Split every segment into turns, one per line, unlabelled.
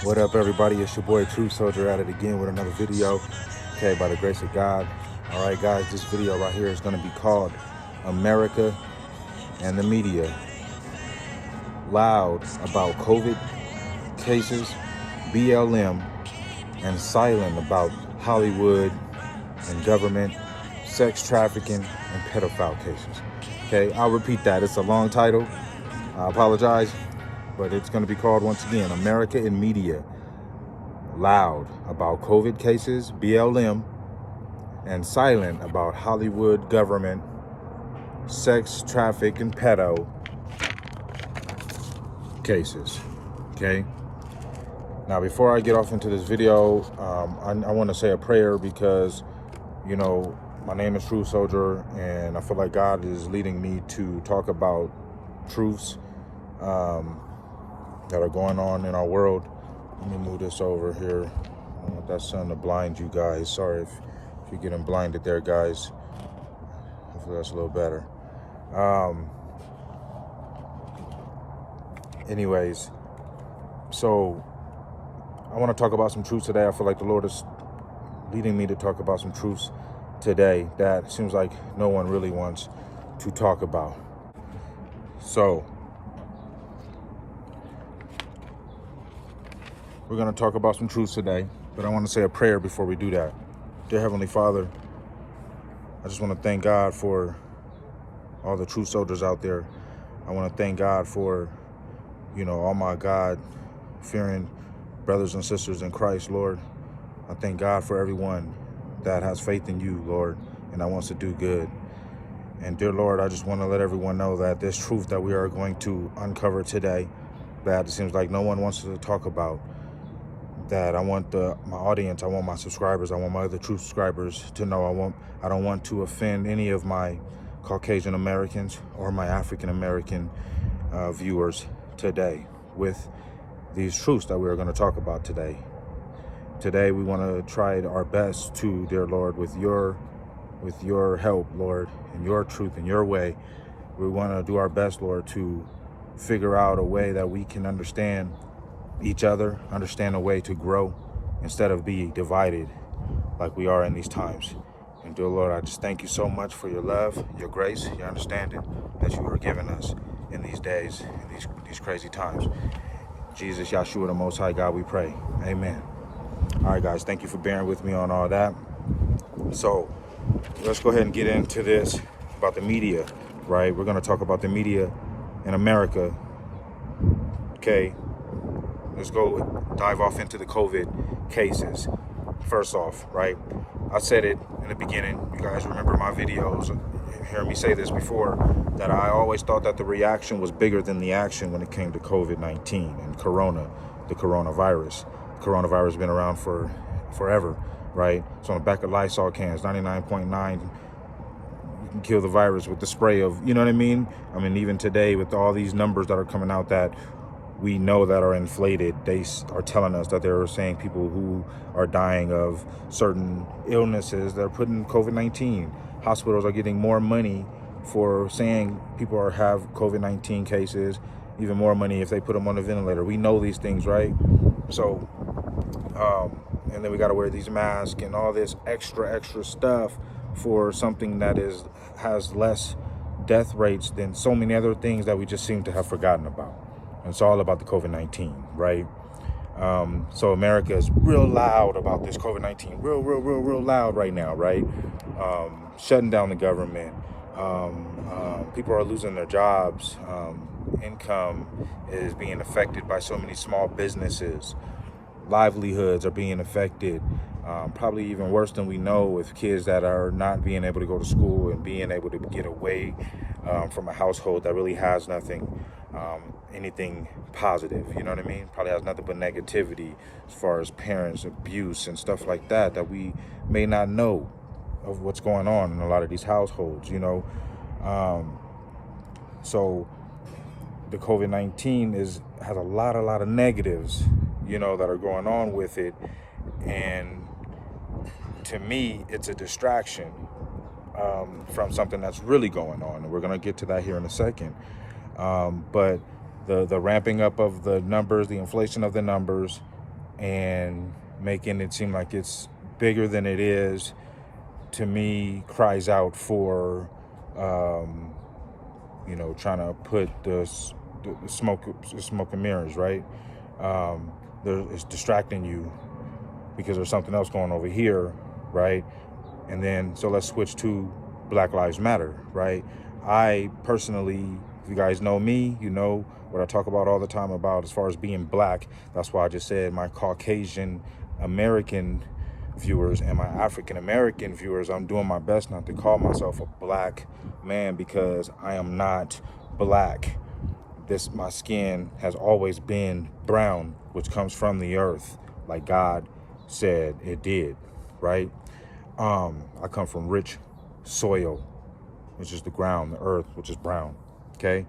What up, everybody? It's your boy True Soldier at it again with another video. Okay, by the grace of God. All right, guys, this video right here is going to be called America and the Media Loud About COVID Cases, BLM, and silent about Hollywood and government, sex trafficking, and pedophile cases. Okay, I'll repeat that. It's a long title. I apologize, but it's going to be called once again America and Media Loud about COVID cases, BLM, and silent about Hollywood government, sex traffic, and pedo cases. Okay. Now, before I get off into this video, I want to say a prayer because, you know, my name is True Soldier, and I feel like God is leading me to talk about truths that are going on in our world. Let me move this over here. I don't want that sun to blind you guys. Sorry if you're getting blinded there, guys. Hopefully that's a little better. Anyways, so I want to talk about some truths today. I feel like the Lord is leading me to talk about some truths today that seems like no one really wants to talk about. So we're going to talk about some truths today, but I want to say a prayer before we do that. Dear Heavenly Father, I just want to thank God for all the true soldiers out there. I want to thank God for, all my God-fearing brothers and sisters in Christ, Lord. I thank God for everyone that has faith in you, Lord, and that wants to do good. And dear Lord, I just want to let everyone know that this truth that we are going to uncover today, that it seems like no one wants to talk about, that I want my audience, I want my subscribers, I want my other true subscribers to know I don't want to offend any of my Caucasian Americans or my African American viewers today with these truths that we're going to talk about today. Today we want to try our best to, dear Lord, with your help, Lord, and your truth and your way, we want to do our best, Lord, to figure out a way that we can understand each other, understand a way to grow instead of be divided like we are in these times. And dear Lord, I just thank you so much for your love, your grace, your understanding that you are giving us in these days, in these crazy times. Jesus, Yahshua, the Most High God, we pray. Amen. All right, guys, thank you for bearing with me on all that. So let's go ahead and get into this about the media, right? We're going to talk about the media in America. Okay. Let's go dive off into the COVID cases. First off, right? I said it in the beginning. You guys remember my videos, hearing me say this before, that I always thought that the reaction was bigger than the action when it came to COVID-19 and the coronavirus. The coronavirus has been around for forever, right? It's on the back of Lysol cans, 99.9. You can kill the virus with the spray of, you know what I mean? I mean, even today with all these numbers that are coming out that we know that are inflated, they are telling us that they're saying people who are dying of certain illnesses, they're putting COVID-19. Hospitals are getting more money for saying people have COVID-19 cases, even more money if they put them on a ventilator. We know these things, right? So, and then we got to wear these masks and all this extra stuff for something that has less death rates than so many other things that we just seem to have forgotten about. And it's all about the COVID-19, right? So America is real loud about this COVID-19, real loud right now, right? Shutting down the government. People are losing their jobs. Income is being affected by so many small businesses. Livelihoods are being affected. Probably even worse than we know, with kids that are not being able to go to school and being able to get away from a household that really has nothing, anything positive, you know what I mean? Probably has nothing but negativity as far as parents, abuse and stuff like that we may not know of what's going on in a lot of these households, So the COVID-19 has a lot of negatives, that are going on with it. And to me, it's a distraction from something that's really going on. And we're going to get to that here in a second. But the ramping up of the numbers, the inflation of the numbers, and making it seem like it's bigger than it is, to me, cries out for, trying to put the smoke and mirrors, right? It's distracting you because there's something else going over here, right? And then, so let's switch to Black Lives Matter, right? I personally, if you guys know me, you know what I talk about all the time about as far as being black. That's why I just said my Caucasian American viewers and my African American viewers, I'm doing my best not to call myself a black man, because I am not black. My skin has always been brown, which comes from the earth, like God said it did, right? I come from rich soil, which is the ground, the earth, which is brown, okay?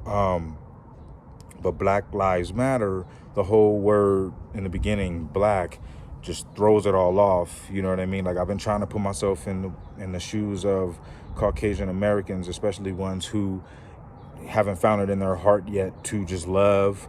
But Black Lives Matter, the whole word in the beginning, black, just throws it all off, you know what I mean? Like, I've been trying to put myself in the shoes of Caucasian Americans, especially ones who haven't found it in their heart yet to just love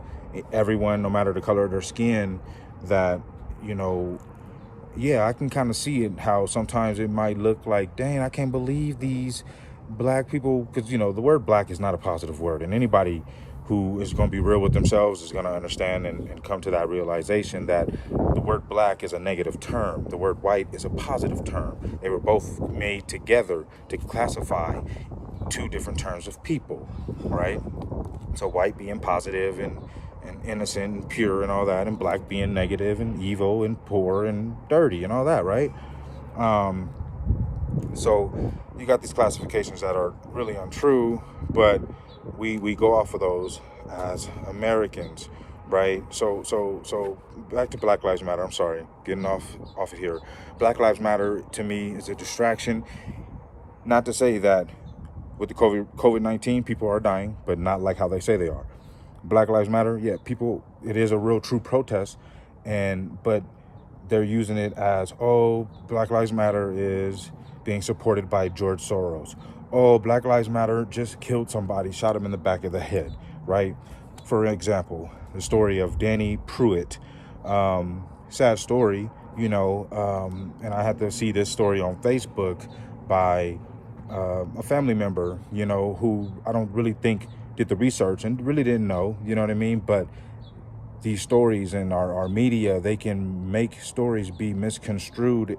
everyone, no matter the color of their skin, that, I can kind of see it, how sometimes it might look like, dang, I can't believe these black people, because, the word black is not a positive word, and anybody who is going to be real with themselves is going to understand and come to that realization that the word black is a negative term. The word white is a positive term. They were both made together to classify two different terms of people, right? So white being positive and innocent and pure and all that, and black being negative and evil and poor and dirty and all that, right? So you got these classifications that are really untrue, but we go off of those as Americans, right? So back to Black Lives Matter. I'm sorry, getting off of here. Black Lives Matter to me is a distraction. Not to say that with the COVID-19 people are dying, but not like how they say they are. Black Lives Matter, yeah, people, it is a real true protest, but they're using it as, oh, Black Lives Matter is being supported by George Soros. Oh, Black Lives Matter just killed somebody, shot him in the back of the head, right? For example, the story of Danny Pruitt, sad story, and I had to see this story on Facebook by a family member, who I don't really think did the research and really didn't know, you know what I mean? But these stories in our media, they can make stories be misconstrued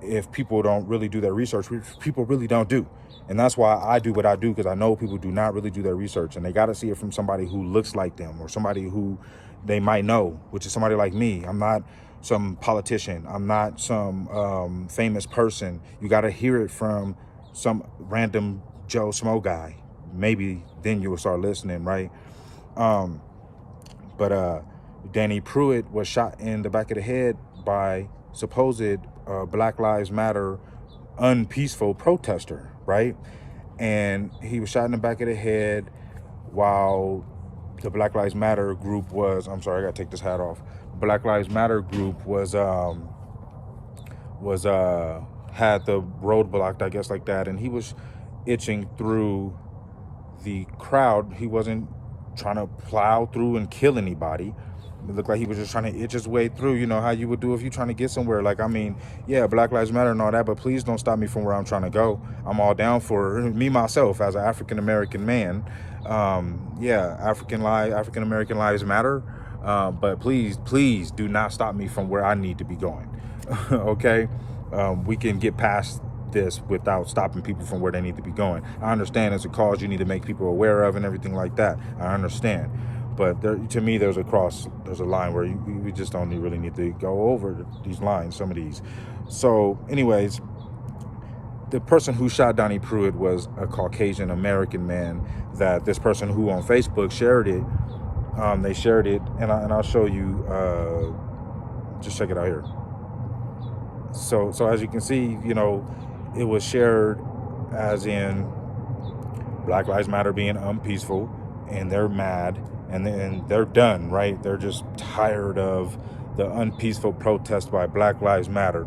if people don't really do their research, which people really don't do. And that's why I do what I do, because I know people do not really do their research, and they got to see it from somebody who looks like them or somebody who they might know, which is somebody like me. I'm not some politician. I'm not some famous person. You got to hear it from some random Joe Smo guy. Maybe then you will start listening, right? But Danny Pruitt was shot in the back of the head by supposed Black Lives Matter unpeaceful protester, right? And he was shot in the back of the head while the Black Lives Matter group was, I'm sorry, I gotta take this hat off. Black Lives Matter group was had the road blocked, I guess, like that, and he was itching through the crowd. He wasn't trying to plow through and kill anybody. It looked like he was just trying to itch his way through, how you would do if you're trying to get somewhere. Like, I mean, yeah, Black Lives Matter and all that, but please don't stop me from where I'm trying to go. I'm all down for me, myself, as an African-American man. African-American lives matter. But please do not stop me from where I need to be going. Okay? We can get past this without stopping people from where they need to be going. I understand it's a cause you need to make people aware of and everything like that. I understand. But to me, there's a line where we just don't really need to go over these lines, some of these. So anyways, the person who shot Danny Pruitt was a Caucasian American man that this person who on Facebook shared it. They shared it, and I'll show you, just check it out here. So as you can see, it was shared as in Black Lives Matter being unpeaceful, and they're mad, and they're done, right? They're just tired of the unpeaceful protest by Black Lives Matter.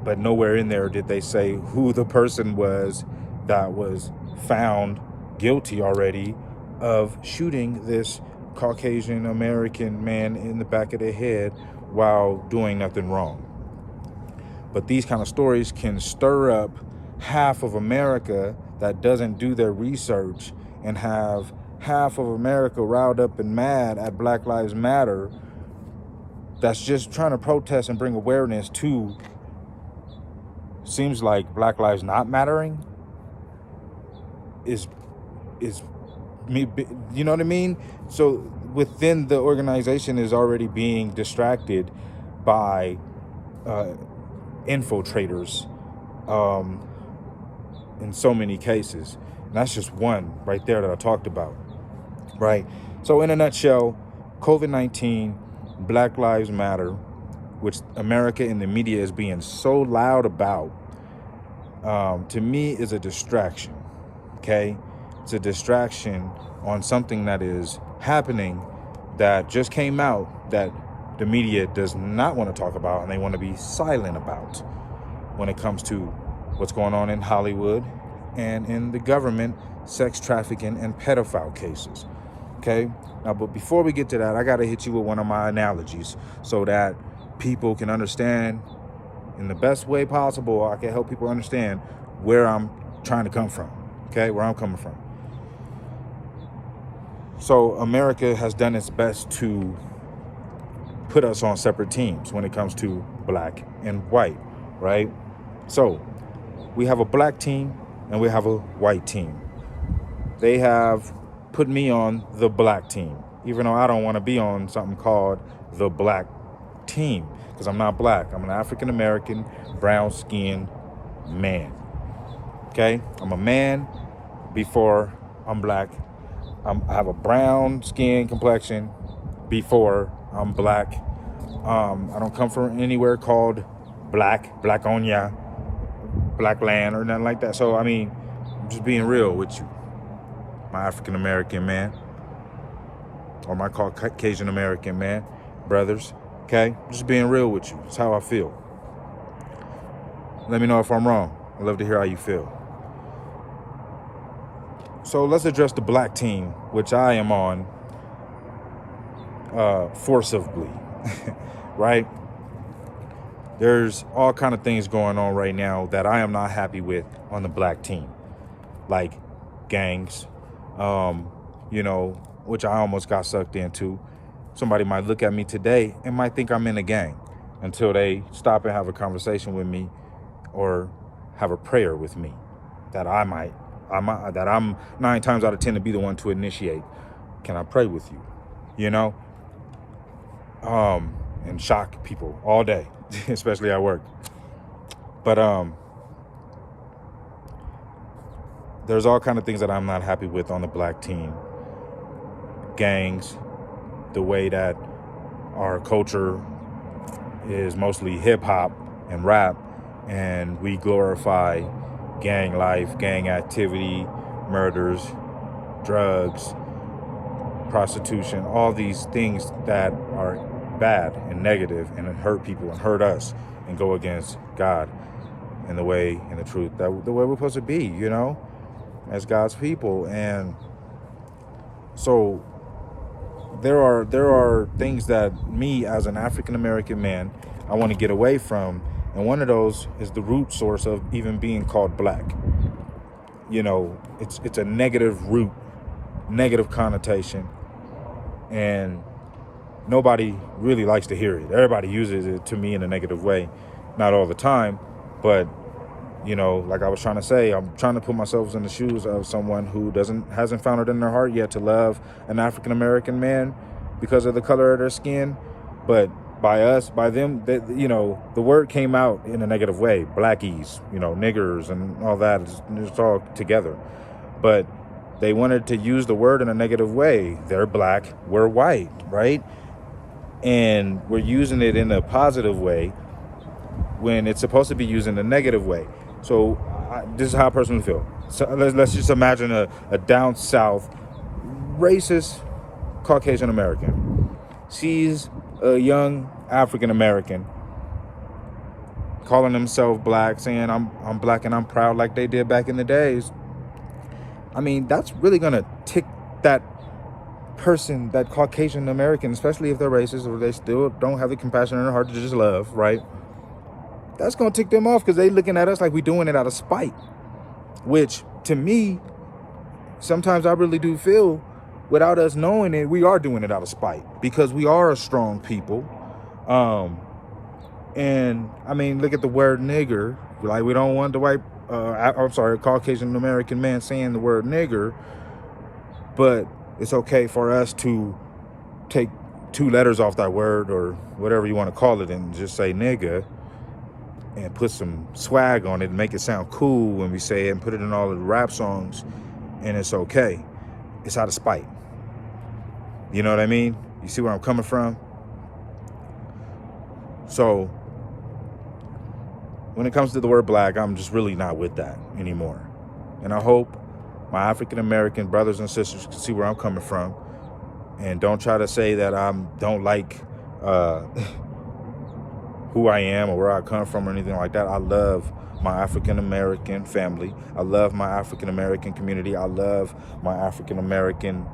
But nowhere in there did they say who the person was that was found guilty already of shooting this Caucasian American man in the back of their head while doing nothing wrong. But these kind of stories can stir up half of America that doesn't do their research, and have half of America riled up and mad at Black Lives Matter, that's just trying to protest and bring awareness to, seems like Black Lives not mattering is me, you know what I mean? So within the organization is already being distracted by infiltrators in so many cases. And that's just one right there that I talked about, right? So in a nutshell, COVID-19, Black Lives Matter, which America and the media is being so loud about, to me is a distraction, okay? It's a distraction on something that is happening that just came out that the media does not want to talk about, and they want to be silent about when it comes to what's going on in Hollywood and in the government, sex trafficking and pedophile cases, okay? Now, but before we get to that, I got to hit you with one of my analogies so that people can understand in the best way possible. I can help people understand where I'm trying to come from, okay? Where I'm coming from. So America has done its best to put us on separate teams when it comes to black and white, right? So we have a black team and we have a white team. They have put me on the black team, even though I don't want to be on something called the black team, because I'm not black. I'm an African American, brown skinned man. Okay? I'm a man before I'm black. I have a brown skin complexion before I'm black. I don't come from anywhere called Blackonia, Black land, or nothing like that. So, I mean, I'm just being real with you, my African American man, or my Caucasian American man, brothers. Okay? Just being real with you. It's how I feel. Let me know if I'm wrong. I'd love to hear how you feel. So let's address the black team, which I am on forcibly, right? There's all kind of things going on right now that I am not happy with on the black team, like gangs, which I almost got sucked into. Somebody might look at me today and might think I'm in a gang until they stop and have a conversation with me or have a prayer with me that I'm 9 times out of 10 to be the one to initiate. Can I pray with you? And shock people all day, especially at work. But there's all kind of things that I'm not happy with on the black team. Gangs, the way that our culture is mostly hip hop and rap, and we glorify gang life, gang activity, murders, drugs, prostitution, all these things that are bad and negative and hurt people and hurt us and go against God and the way and the truth, that the way we're supposed to be, as God's people. And so there are things that me as an African American man, I want to get away from. And one of those is the root source of even being called black. It's a negative root, negative connotation, and nobody really likes to hear it. Everybody uses it to me in a negative way. Not all the time, but like I was trying to say, I'm trying to put myself in the shoes of someone who hasn't found it in their heart yet to love an African American man because of the color of their skin. But by them, the word came out in a negative way. Blackies, niggers and all that. It's all together. But they wanted to use the word in a negative way. They're black, we're white, right? And we're using it in a positive way when it's supposed to be used in a negative way. So this is how I personally feel. So let's just imagine a down south racist Caucasian American sees a young African American calling himself black, saying I'm black and I'm proud like they did back in the days. I mean, that's really gonna tick that person, that Caucasian American, especially if they're racist or they still don't have the compassion in their heart to just love, right? That's going to tick them off because they looking at us like we doing it out of spite, which to me, sometimes I really do feel without us knowing it, we are doing it out of spite because we are a strong people. And I mean, look at the word nigger. Like, we don't want the a Caucasian American man saying the word nigger, but it's okay for us to take 2 letters off that word or whatever you want to call it and just say nigga and put some swag on it and make it sound cool when we say it and put it in all of the rap songs, and it's okay. It's out of spite. You know what I mean? You see where I'm coming from? So when it comes to the word black, I'm just really not with that anymore. And I hope my African-American brothers and sisters can see where I'm coming from and don't try to say that I don't like who I am or where I come from or anything like that. I love my African-American family. I love my African-American community. I love my African-American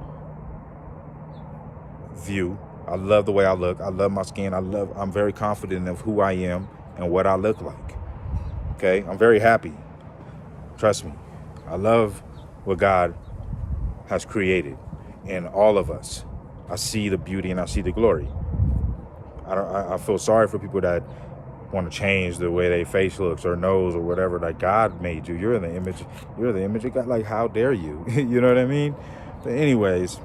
view. I love the way I look. I love my skin. I'm very confident of who I am and what I look like. Okay? I'm very happy. Trust me. I love what God has created in all of us. I see the beauty and I see the glory. I feel sorry for people that want to change the way their face looks or nose or whatever that God made you. You're the image of God. Like, how dare you? You know what I mean? But anyways,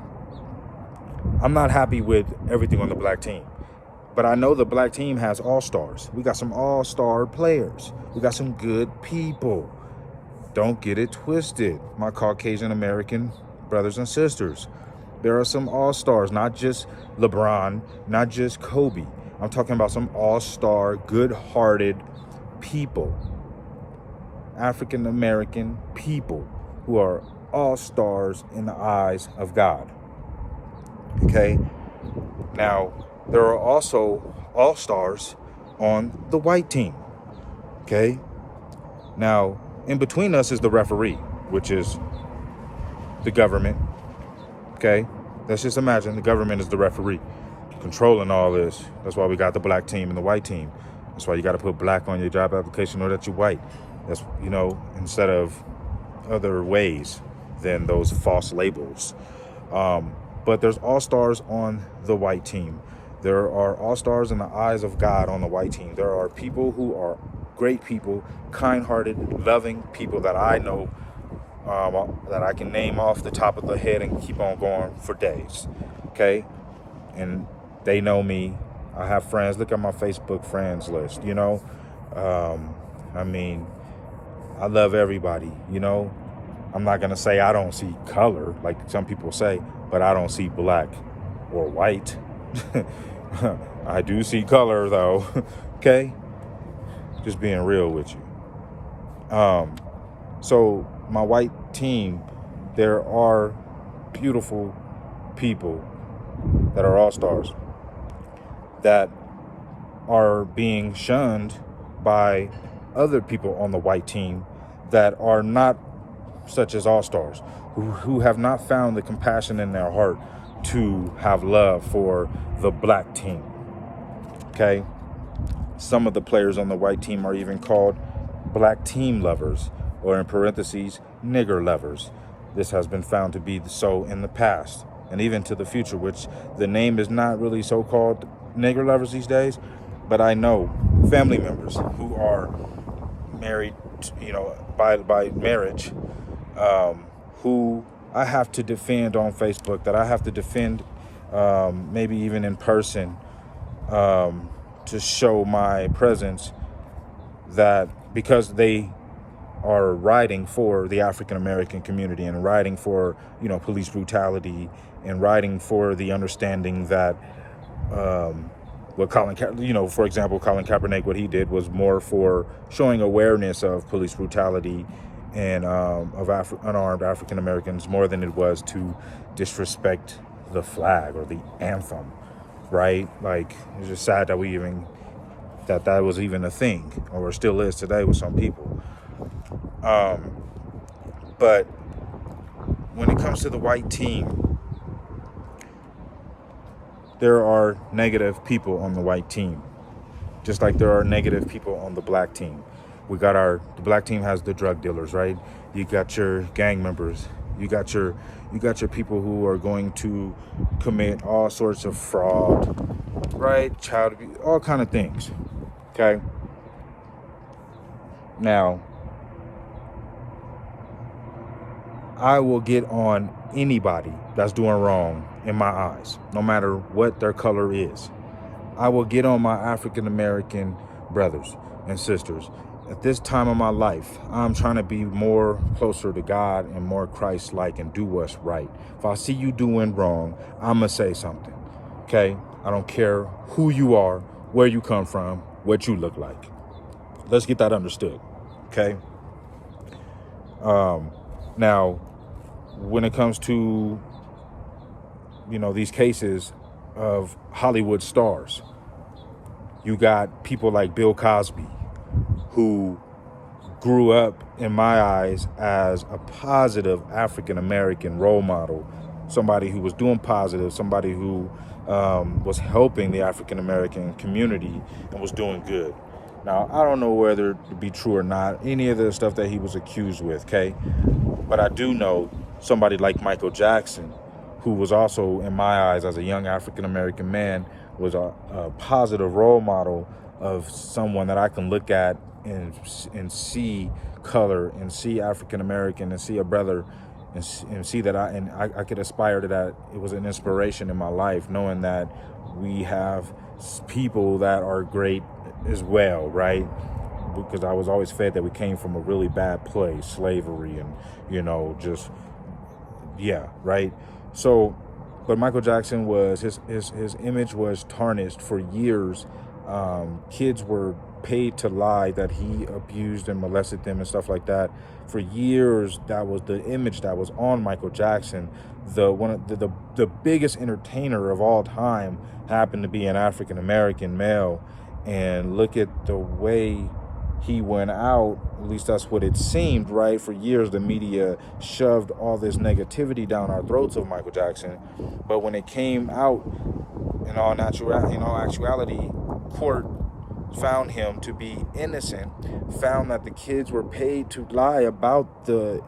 I'm not happy with everything on the black team. But I know the black team has all-stars. We got some all-star players. We got some good people. Don't get it twisted, my Caucasian American brothers and sisters. There are some all-stars, not just LeBron, not just Kobe. I'm talking about some all-star, good-hearted people. African-American people who are all-stars in the eyes of God. Okay? Now, there are also all-stars on the white team. Okay? Now, in between us is the referee, which is the government. Okay? Let's just imagine the government is the referee controlling all this. That's why we got the black team and the white team. That's why you got to put black on your job application or that you're white. That's, instead of other ways than those false labels. But there's all-stars on the white team. There are all-stars in the eyes of God on the white team. There are people who are great people, kind-hearted, loving people that I know, that I can name off the top of the head and keep on going for days. Okay? And they know me. I have friends. Look at my Facebook friends list, I mean, I love everybody, I'm not going to say I don't see color, like some people say, but I don't see black or white. I do see color, though. Okay? Just being real with you. So my white team, there are beautiful people that are all-stars that are being shunned by other people on the white team that are not such as all-stars, who have not found the compassion in their heart to have love for the black team. Okay? Some of the players on the white team are even called black team lovers, or in parentheses, nigger lovers. This has been found to be so in the past and even to the future, which the name is not really so-called nigger lovers these days, but I know family members who are married, by marriage, who I have to defend on Facebook, that I have to defend maybe even in person, to show my presence, that because they are writing for the African American community and writing for, police brutality and writing for the understanding that what for example, Colin Kaepernick, what he did was more for showing awareness of police brutality and of unarmed African Americans more than it was to disrespect the flag or the anthem, right? Like, it's just sad that that was even a thing, or still is today with some people. But when it comes to the white team, there are negative people on the white team, just like there are negative people on the black team. The black team has the drug dealers, right? You got your gang members. You got your people who are going to commit all sorts of fraud, right? Child abuse, all kind of things. Okay. Now, I will get on anybody that's doing wrong in my eyes, no matter what their color is. I will get on my African American brothers and sisters. At this time of my life, I'm trying to be more closer to God and more Christ-like and do what's right. If I see you doing wrong, I'm going to say something, okay? I don't care who you are, where you come from, what you look like. Let's get that understood, okay? Now, when it comes to, these cases of Hollywood stars, you got people like Bill Cosby, who grew up, in my eyes, as a positive African-American role model, somebody who was doing positive, somebody who was helping the African-American community and was doing good. Now, I don't know whether to be true or not, any of the stuff that he was accused with, okay? But I do know somebody like Michael Jackson, who was also, in my eyes, as a young African-American man, was a positive role model of someone that I can look at and see color and see African-American and see a brother and see that I could aspire to that. It was an inspiration in my life, knowing that we have people that are great as well, right? Because I was always fed that we came from a really bad place, slavery and, right? So, but Michael Jackson was, his image was tarnished for years. Kids were paid to lie that he abused and molested them and stuff like that. For years, that was the image that was on Michael Jackson. The biggest entertainer of all time happened to be an African American male, and look at the way he went out. At least that's what it seemed, right? For years, the media shoved all this negativity down our throats of Michael Jackson, but when it came out, in all actuality, court found him to be innocent, found that the kids were paid to lie about the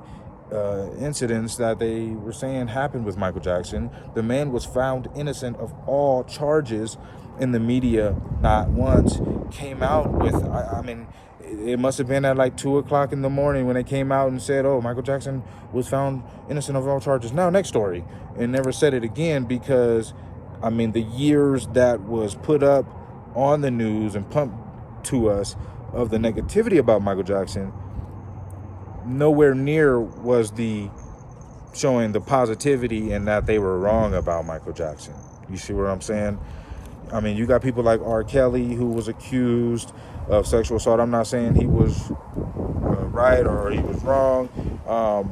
incidents that they were saying happened with Michael Jackson. The man was found innocent of all charges, and the media not once came out with, it must have been at like 2:00 in the morning when they came out and said, oh, Michael Jackson was found innocent of all charges. Now, next story. And never said it again, because the years that was put up on the news and pumped to us of the negativity about Michael Jackson, nowhere near was the showing the positivity and that they were wrong about Michael Jackson. You see what I'm saying? You got people like R. Kelly, who was accused of sexual assault. I'm not saying he was right or he was wrong,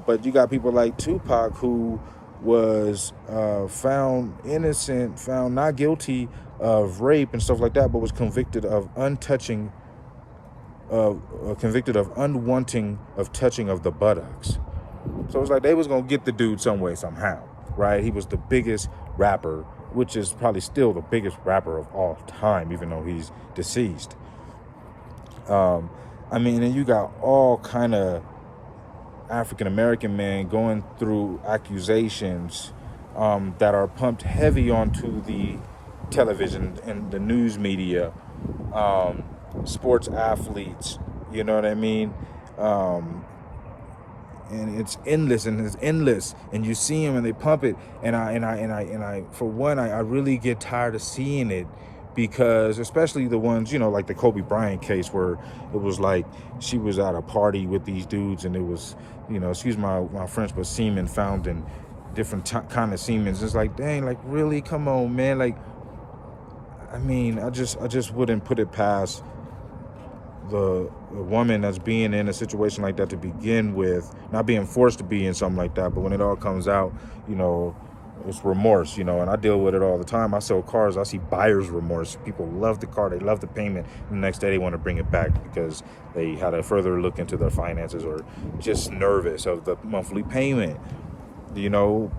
but you got people like Tupac, who was found innocent, found not guilty of rape and stuff like that, but was convicted of unwanting of touching of the buttocks. So it's like they was gonna get the dude some way, somehow, right? He was the biggest rapper, which is probably still the biggest rapper of all time, even though he's deceased. And you got all kind of African-American men going through accusations that are pumped heavy onto the television and the news media, sports athletes, you know what I mean? And it's endless, and you see them and they pump it, and I for one, I really get tired of seeing it, because especially the ones, like the Kobe Bryant case, where it was like she was at a party with these dudes, and it was, excuse my French, but semen found in different kind of semen. It's like, dang, like, really, come on, man. Like, I just wouldn't put it past the woman that's being in a situation like that to begin with, not being forced to be in something like that, but when it all comes out, it's remorse, and I deal with it all the time. I sell cars, I see buyer's remorse. People love the car, they love the payment, and the next day they want to bring it back because they had a further look into their finances, or just nervous of the monthly payment.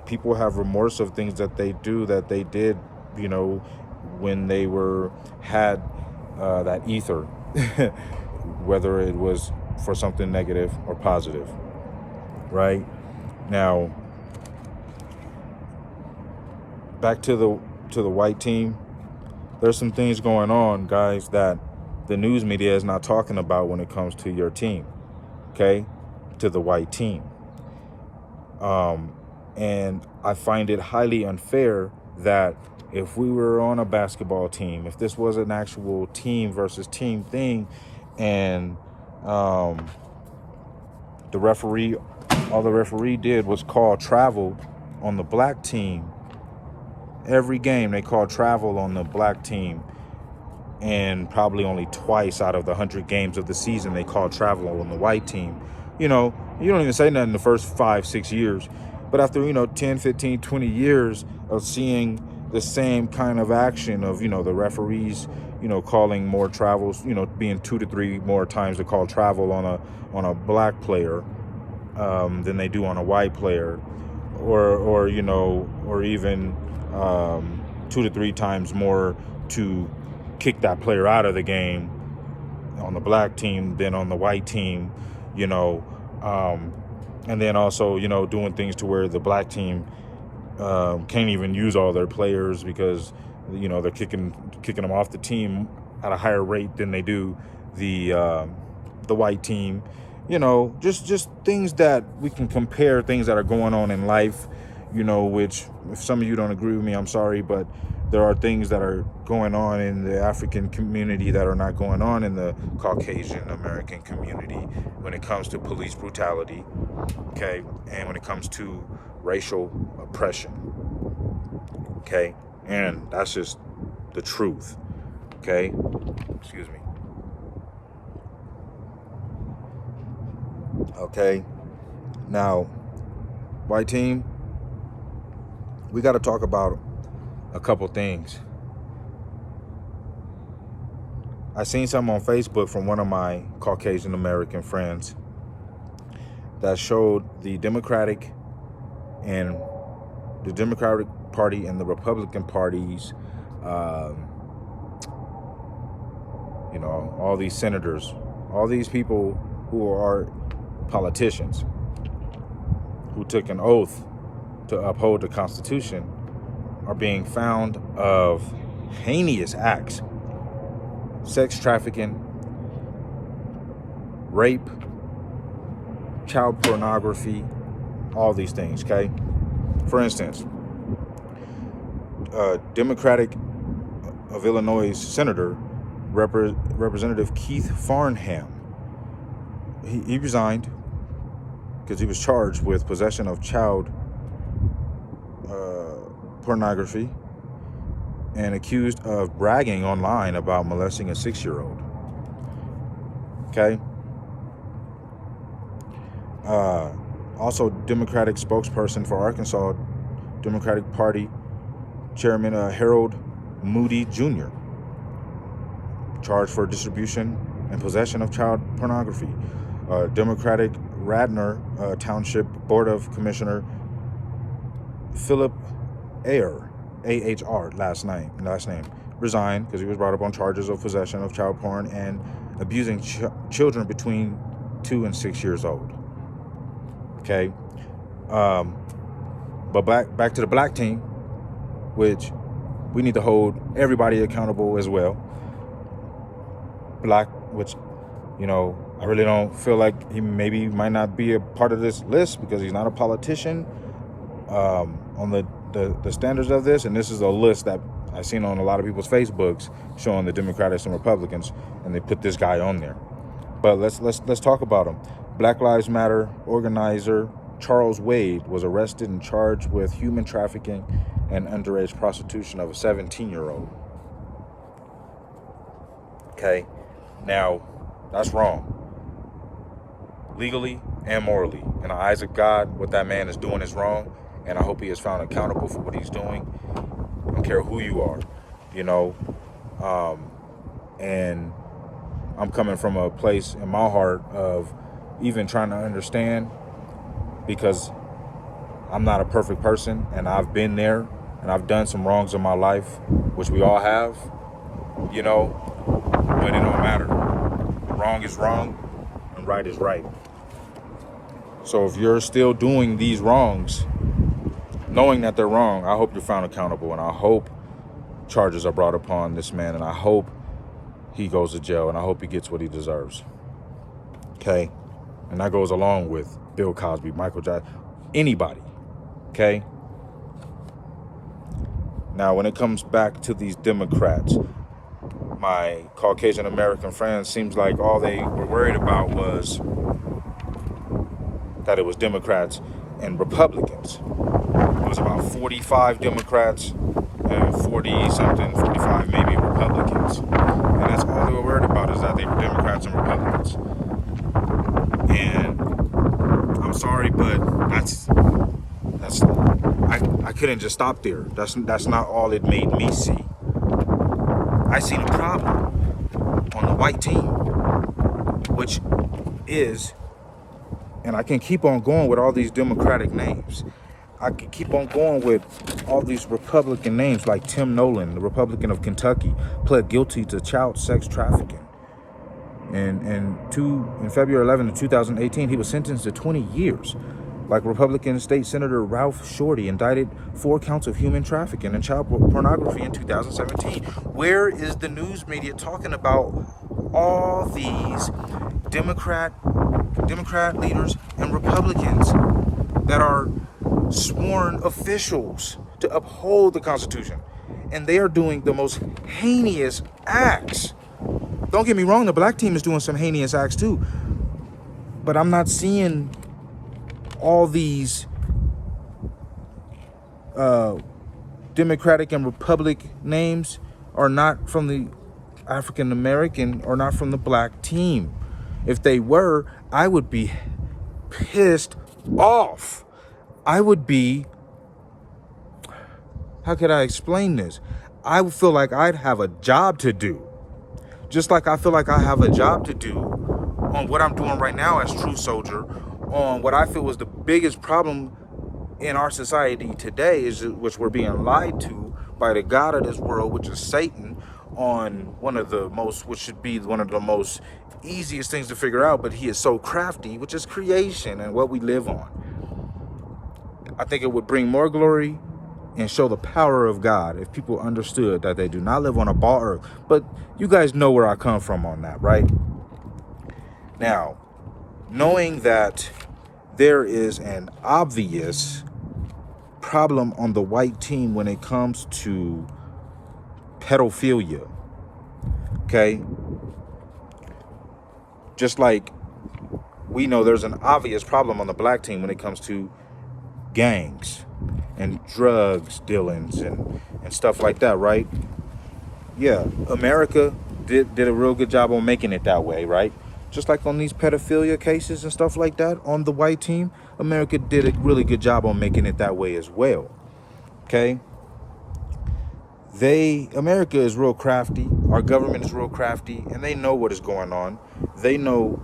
People have remorse of things that they do, that they did when they had that ether, whether it was for something negative or positive, right? Now, back to the white team. There's some things going on, guys, that the news media is not talking about when it comes to your team, okay? To the white team. And I find it highly unfair that if we were on a basketball team, if this was an actual team versus team thing, and all the referee did was call travel on the black team. Every game they called travel on the black team, and probably only twice out of the 100 games of the season they called travel on the white team. You don't even say nothing the first 5-6 years, but after 10, 15, 20 years of seeing the same kind of action of the referees calling more travels, being 2 to 3 more times to call travel on a black player than they do on a white player, or even 2 to 3 times more to kick that player out of the game on the black team than on the white team, and then also doing things to where the black team can't even use all their players because they're kicking them off the team at a higher rate than they do the white team. Just things that we can compare, things that are going on in life, which if some of you don't agree with me, I'm sorry, but there are things that are going on in the African community that are not going on in the Caucasian American community when it comes to police brutality, okay, and when it comes to racial oppression, okay, and that's just the truth, okay, excuse me, okay. Now, white team, we got to talk about a couple things. I seen something on Facebook from one of my Caucasian American friends that showed the Democratic Party and the Republican parties, all these senators, all these people who are politicians who took an oath to uphold the Constitution are being found of heinous acts: sex trafficking, rape, child pornography, all these things, okay? For instance, Democratic of Illinois Senator, Representative Keith Farnham, he resigned because he was charged with possession of child pornography and accused of bragging online about molesting a 6-year-old. Okay. Also, Democratic spokesperson for Arkansas Democratic Party Chairman Harold Moody Jr. charged for distribution and possession of child pornography. Democratic Radnor Township Board of Commissioner Philip AHR, last name, resigned because he was brought up on charges of possession of child porn and abusing children between 2 and 6 years old. Okay, but back to the black team, which we need to hold everybody accountable as well. Black, which I really don't feel like he might not be a part of this list because he's not a politician. On the standards of this, and this is a list that I've seen on a lot of people's Facebooks showing the Democrats and Republicans, and they put this guy on there. But let's talk about him. Black Lives Matter organizer Charles Wade was arrested and charged with human trafficking and underage prostitution of a 17-year-old. Okay, now that's wrong, legally and morally. In the eyes of God, what that man is doing is wrong. And I hope he is found accountable for what he's doing. I don't care who you are, and I'm coming from a place in my heart of even trying to understand, because I'm not a perfect person and I've been there and I've done some wrongs in my life, which we all have, you know, but it don't matter. Wrong is wrong and right is right. So if you're still doing these wrongs, knowing that they're wrong, I hope you're found accountable, and I hope charges are brought upon this man, and I hope he goes to jail, and I hope he gets what he deserves. Okay? And that goes along with Bill Cosby, Michael Jackson, anybody. Okay? Now, when it comes back to these Democrats, my Caucasian American friends, seems like all they were worried about was that it was Democrats and Republicans. It was about 45 Democrats and 45 maybe Republicans. And that's all they were worried about, is that they were Democrats and Republicans. And I'm sorry, but I couldn't just stop there. That's not all it made me see. I seen a problem on the white team, which is, and I can keep on going with all these Democratic names. I can keep on going with all these Republican names, like Tim Nolan, the Republican of Kentucky, pled guilty to child sex trafficking. And in February 11 of 2018, he was sentenced to 20 years. Like Republican State Senator Ralph Shorty, indicted 4 counts of human trafficking and child pornography in 2017. Where is the news media talking about all these Democrat leaders and Republicans that are sworn officials to uphold the Constitution, and they are doing the most heinous acts? Don't get me wrong, the black team is doing some heinous acts too, but I'm not seeing all these Democratic and Republic names are not from the African American or not from the black team. If they were, I would be pissed off. I would be, how could I explain this? I would feel like I'd have a job to do. Just like I feel like I have a job to do on what I'm doing right now as True Soldier, on what I feel is the biggest problem in our society today, is which we're being lied to by the God of this world, which is Satan, on which should be one of the most easiest things to figure out, but he is so crafty, which is creation and what we live on. I think it would bring more glory and show the power of God if people understood that they do not live on a ball earth. But you guys know where I come from on that, right? Now, knowing that there is an obvious problem on the white team when it comes to pedophilia, okay? Just like we know there's an obvious problem on the black team when it comes to gangs and drugs dealings and stuff like that, right? Yeah, America did a real good job on making it that way, right? Just like on these pedophilia cases and stuff like that on the white team, America did a really good job on making it that way as well. Okay? America is real crafty. Our government is real crafty, and they know what is going on. They know,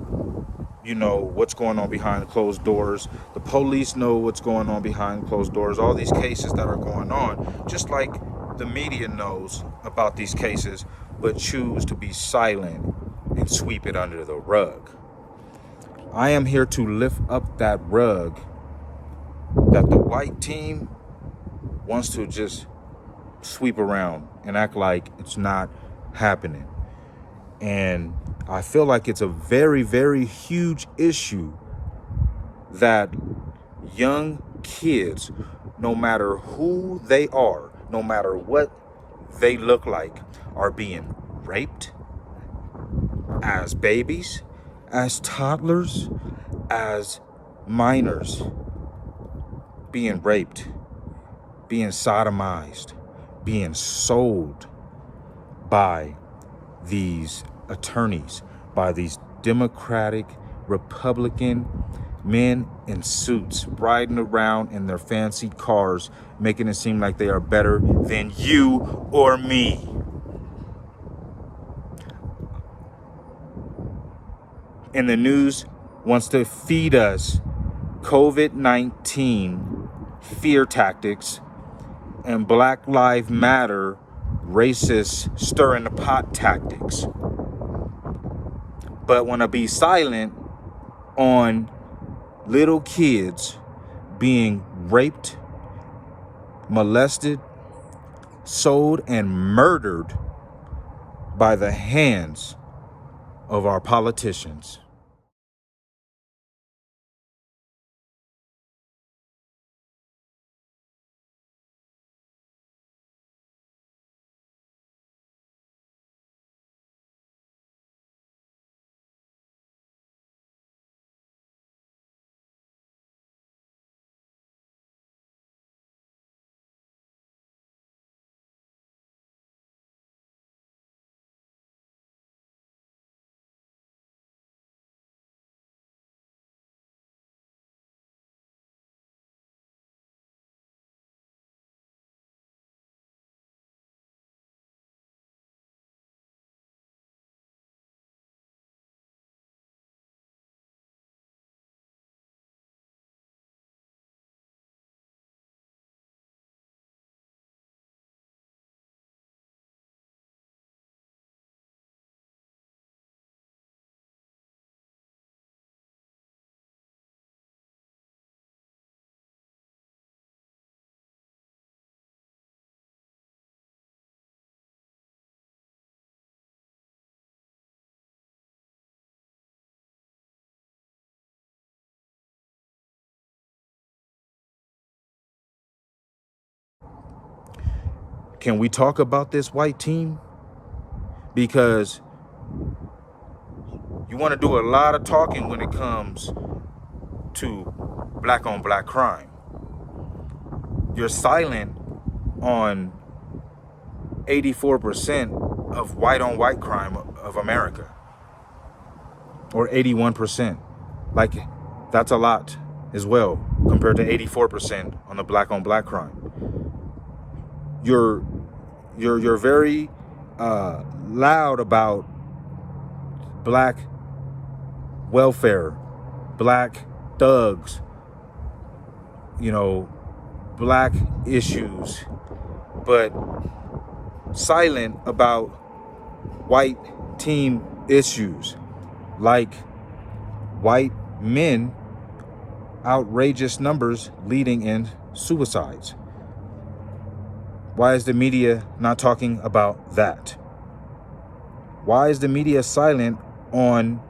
what's going on behind closed doors. The police know what's going on behind closed doors. All these cases that are going on, just like the media knows about these cases, but choose to be silent and sweep it under the rug. I am here to lift up that rug that the white team wants to just sweep around and act like it's not happening. And I feel like it's a very, very huge issue that young kids, no matter who they are, no matter what they look like, are being raped as babies, as toddlers, as minors, being raped, being sodomized, being sold by these attorneys, by these Democratic, Republican men in suits riding around in their fancy cars, making it seem like they are better than you or me. And the news wants to feed us COVID-19 fear tactics and Black Lives Matter racist stirring the pot tactics, but want to be silent on little kids being raped, molested, sold, and murdered by the hands of our politicians. Can we talk about this white team? Because you want to do a lot of talking when it comes to black on black crime. You're silent on 84% of white on white crime of America, or 81%. Like, that's a lot as well compared to 84% on the black on black crime. You're very loud about black welfare, black thugs, black issues, but silent about white team issues, like white men, outrageous numbers leading in suicides. Why is the media not talking about that? Why is the media silent on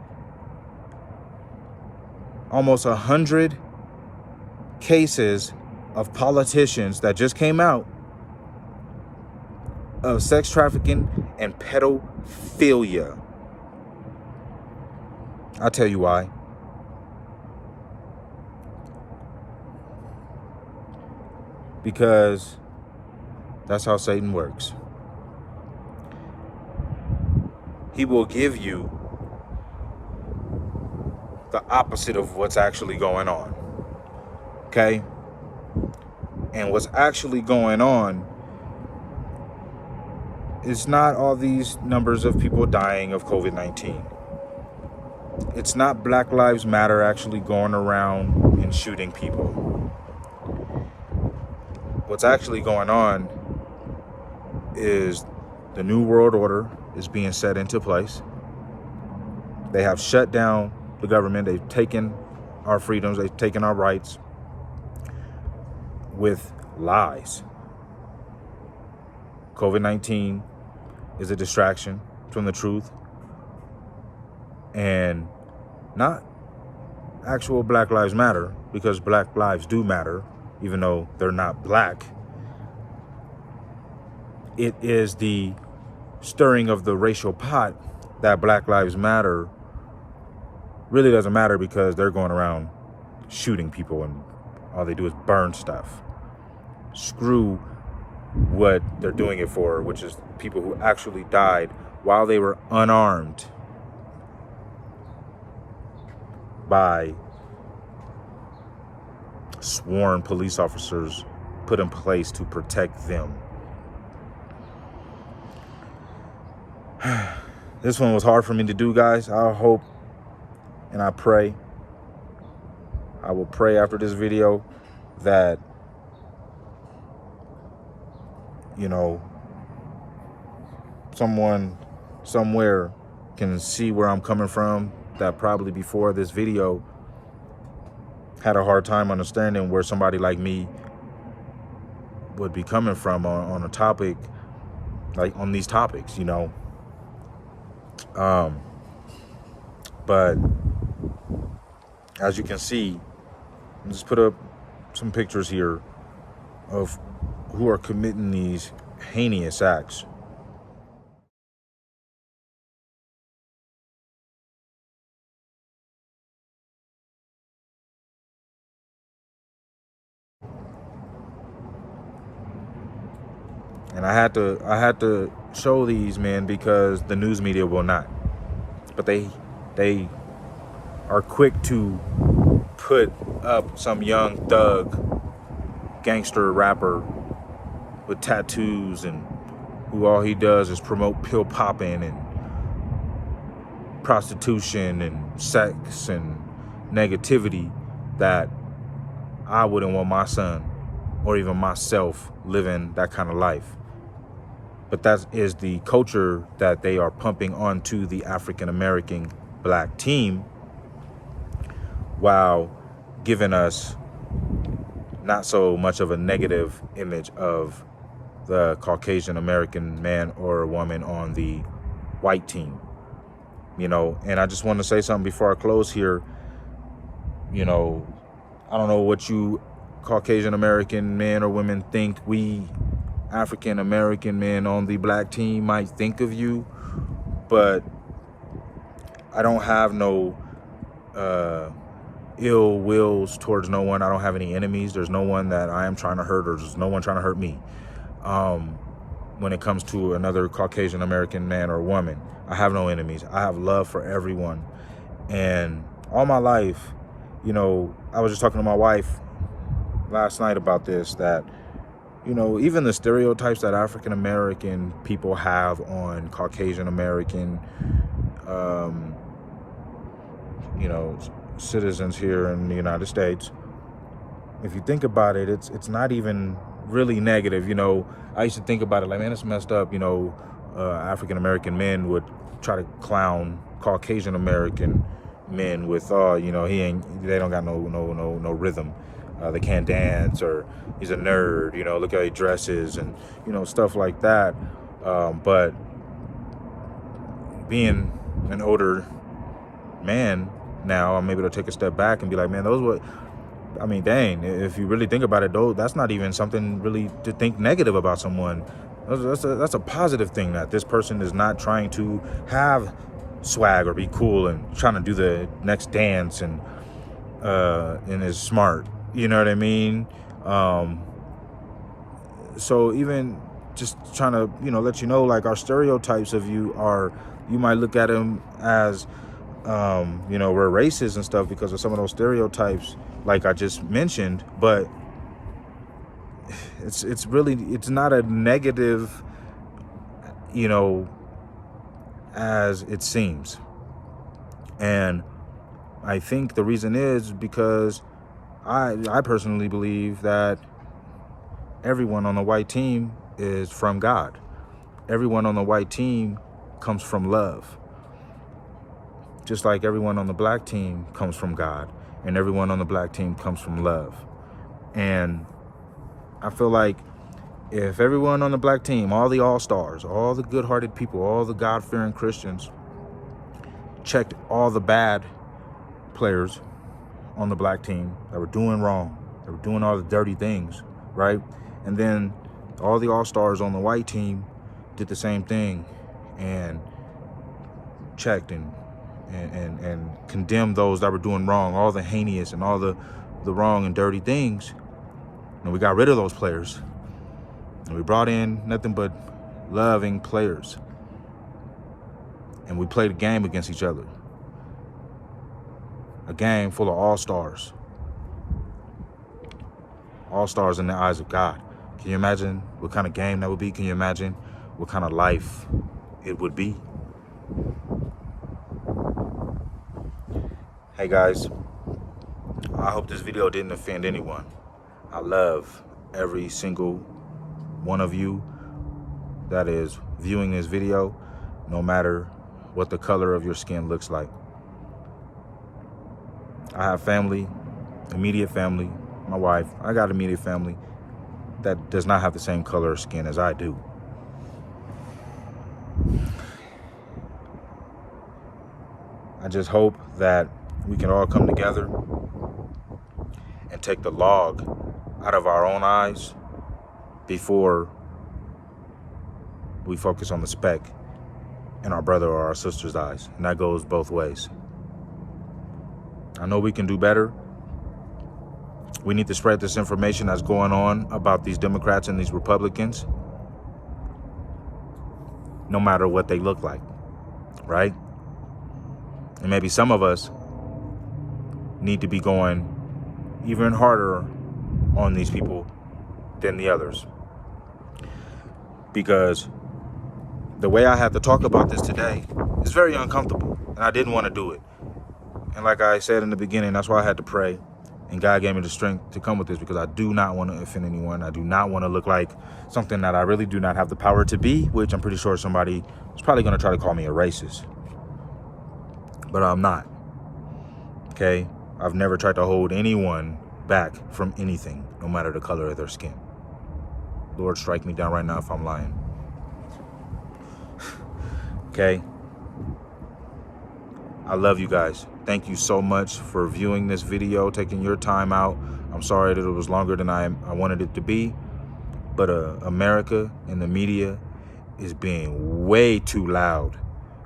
almost 100 cases of politicians that just came out of sex trafficking and pedophilia? I'll tell you why. Because that's how Satan works. He will give you the opposite of what's actually going on. Okay? And what's actually going on is not all these numbers of people dying of COVID-19. It's not Black Lives Matter actually going around and shooting people. What's actually going on is the New World Order is being set into place. They have shut down the government. They've taken our freedoms. They've taken our rights with lies. COVID-19 is a distraction from the truth, and not actual Black Lives Matter, because Black lives do matter, even though they're not black. It is the stirring of the racial pot that Black Lives Matter really doesn't matter, because they're going around shooting people and all they do is burn stuff. Screw what they're doing it for, which is people who actually died while they were unarmed by sworn police officers put in place to protect them. This one was hard for me to do, guys. I hope and I pray, I will pray after this video that you know, someone somewhere can see where I'm coming from, that probably before this video had a hard time understanding where somebody like me would be coming from on a topic, like on these topics, you know. But as you can see, I just put up some pictures here of who are committing these heinous acts. And I had to show these men because the news media will not. But they are quick to put up some young thug, gangster rapper with tattoos, and who all he does is promote pill popping and prostitution and sex and negativity, that I wouldn't want my son or even myself living that kind of life. But that is the culture that they are pumping onto the African American black team, while giving us not so much of a negative image of the Caucasian American man or woman on the white team. You know, and I just want to say something before I close here. You know, I don't know what you Caucasian American men or women think we African American men on the black team might think of you, but I don't have no ill wills towards no one. I don't have any enemies. There's no one that I am trying to hurt, or there's no one trying to hurt me. When it comes to another Caucasian American man or woman, I have no enemies. I have love for everyone. And all my life, you know, I was just talking to my wife last night about this, that, you know, even the stereotypes that African American people have on Caucasian American, you know, citizens here in the United States, if you think about it, it's not even really negative. You know, I used to think about it like, man, it's messed up. You know, African American men would try to clown Caucasian American men with, you know, they don't got no rhythm. They can't dance, or he's a nerd, you know, look how he dresses, and, you know, stuff like that. But being an older man now, I'm able to take a step back and be like, man, dang, if you really think about it, though, that's not even something really to think negative about someone. That's a positive thing, that this person is not trying to have swag or be cool and trying to do the next dance and is smart. You know what I mean? So even just trying to, you know, let you know, like, our stereotypes of you might look at them as, you know, we're racist and stuff because of some of those stereotypes, like I just mentioned, but it's not a negative, you know, as it seems. And I think the reason is because I personally believe that everyone on the white team is from God. Everyone on the white team comes from love. Just like everyone on the black team comes from God, and everyone on the black team comes from love. And I feel like if everyone on the black team, all the all-stars, all the good-hearted people, all the God-fearing Christians, checked all the bad players on the black team that were doing wrong, that were doing all the dirty things, right? And then all the all-stars on the white team did the same thing and checked and condemned those that were doing wrong, all the heinous and all the wrong and dirty things. And we got rid of those players, and we brought in nothing but loving players, and we played a game against each other. A game full of all-stars. All-stars in the eyes of God. Can you imagine what kind of game that would be? Can you imagine what kind of life it would be? Hey guys, I hope this video didn't offend anyone. I love every single one of you. that is viewing this video, no matter what the color of your skin looks like. I have family, immediate family, my wife. I got immediate family that does not have the same color of skin as I do. I just hope that we can all come together and take the log out of our own eyes before we focus on the speck in our brother or our sister's eyes. And that goes both ways. I know we can do better. We need to spread this information that's going on about these Democrats and these Republicans, no matter what they look like, right? And maybe some of us need to be going even harder on these people than the others. Because the way I had to talk about this today is very uncomfortable, and I didn't want to do it. And like I said in the beginning, that's why I had to pray. And God gave me the strength to come with this, because I do not want to offend anyone. I do not want to look like something that I really do not have the power to be, which I'm pretty sure somebody is probably going to try to call me a racist. But I'm not. Okay? I've never tried to hold anyone back from anything, no matter the color of their skin. Lord, strike me down right now if I'm lying. Okay? I love you guys. Thank you so much for viewing this video, taking your time out. I'm sorry that it was longer than I wanted it to be, but America and the media is being way too loud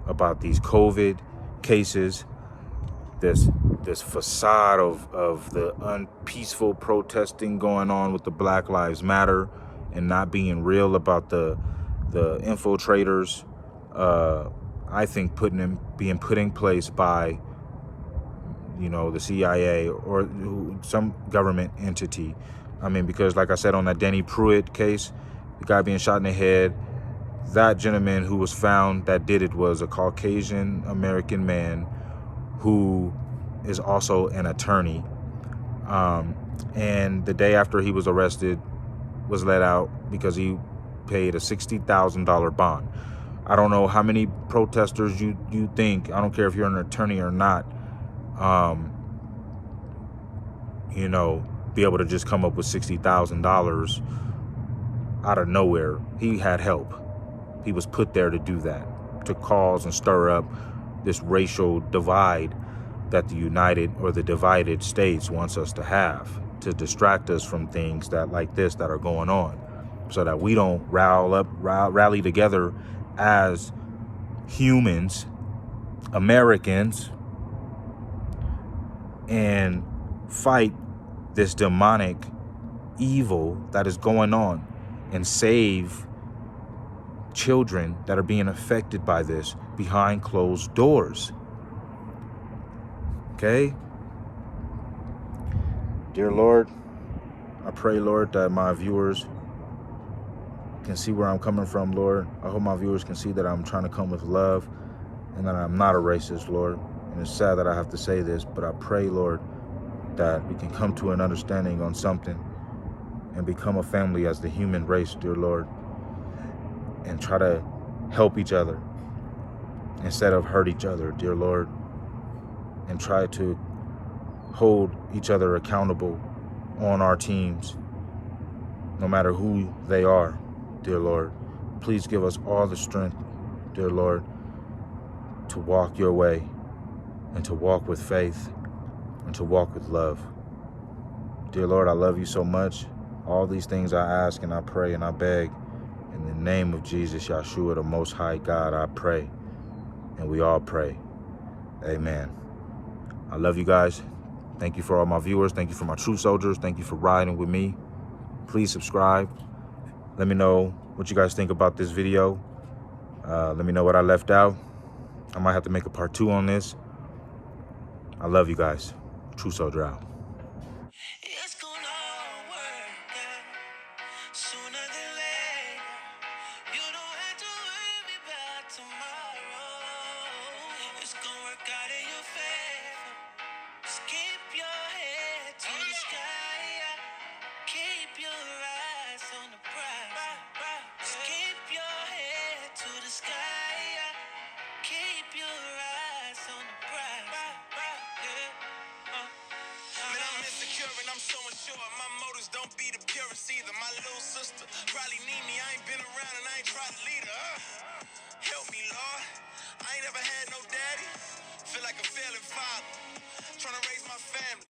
about these COVID cases, this facade of the unpeaceful protesting going on with the Black Lives Matter, and not being real about the infiltrators. I think being put in place by, the CIA or some government entity. I mean, because like I said on that Danny Pruitt case, the guy being shot in the head, that gentleman who was found that did it was a Caucasian American man who is also an attorney. And the day after he was arrested, was let out because he paid a $60,000 bond. I don't know how many protesters you think, I don't care if you're an attorney or not, be able to just come up with $60,000 out of nowhere. He had help. He was put there to do that, to cause and stir up this racial divide that the divided states wants us to have, to distract us from things that are going on, so that we don't rally together as humans, Americans, and fight this demonic evil that is going on and save children that are being affected by this behind closed doors. Okay? Dear Lord, I pray, Lord, that my viewers can see where I'm coming from, Lord. I hope my viewers can see that I'm trying to come with love and that I'm not a racist, Lord. And it's sad that I have to say this, but I pray, Lord, that we can come to an understanding on something and become a family as the human race, dear Lord, and try to help each other instead of hurt each other, dear Lord, and try to hold each other accountable on our teams, no matter who they are, dear Lord. Please give us all the strength, dear Lord, to walk your way and to walk with faith and to walk with love. Dear Lord, I love you so much. All these things I ask and I pray and I beg in the name of Jesus, Yahshua, the Most High God, I pray. And we all pray. Amen. I love you guys. Thank you for all my viewers. Thank you for my true soldiers. Thank you for riding with me. Please subscribe. Let me know what you guys think about this video. Let me know what I left out. I might have to make a part 2 on this. I love you guys. True Soldier out.
It's gonna work out sooner than later. You don't have to worry about tomorrow. It's gonna work out in your favor. Just keep your head to the sky. Keep your eyes on the prize. Just keep your head so unsure, my motives don't be the purest either. My little sister probably need me, I ain't been around and I ain't tried to lead her. Help me, Lord, I ain't ever had no daddy. Feel like a failing father, trying to raise my family.